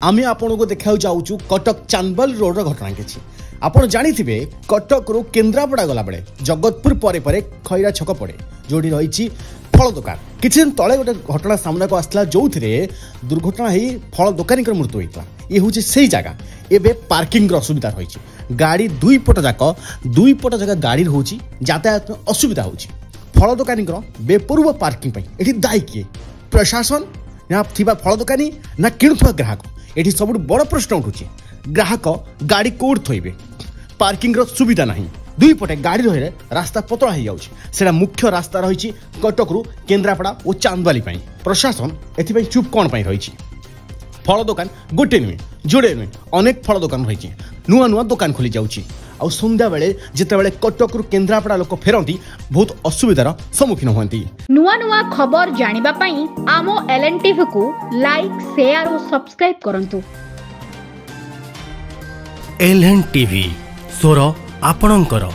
आमे आपन को देखा जाऊँ कटक चांदबल रोड घटना किसी आपड़ जानी कटक रु केन्द्रापड़ा गला बेले जगतपुर परे परे खैरा छक पड़े जो रही फल दुकान किसी दिन तले गोटे घटना सामना को आसला जो दुर्घटना ही फल दुकानी मृत्यु होता ये हूँ से जगह एवं पार्किंग असुविधा रही गाड़ी दुई पट जाक गाड़ी हूँ यातायात में असुविधा हो फल दुकानी बेपूर्व पार्किंग ये दायी किए प्रशासन ना थिबा फल दुकानी ना किणुवा ग्राहक ये सब बड़ प्रश्न उठुचे ग्राहक गाड़ी कोड थोइबे पार्किंग सुविधा नहीं दुई पटे गाड़ी रही रास्ता पतला हो जाए मुख्य रास्ता रही कटक रु केन्द्रापड़ा और चांदबाली प्रशासन एथि चुप कौन रही फल दुकान गोटे नुहे जोड़े नुहे अनेक फल दुकान रही नुआ नुआ दुकान खोली जाऊँगी आ संध्या बेले जिते कटक रु केन्द्रापड़ा लोक फेरती बहुत असुविधार सम्मुखीन होती नुआ नुआ खबर जानिबा पई आमो एलएनटीवी को लाइक शेयर और सब्सक्राइब करंतु। एलएनटीवी स्वर आपणंकर।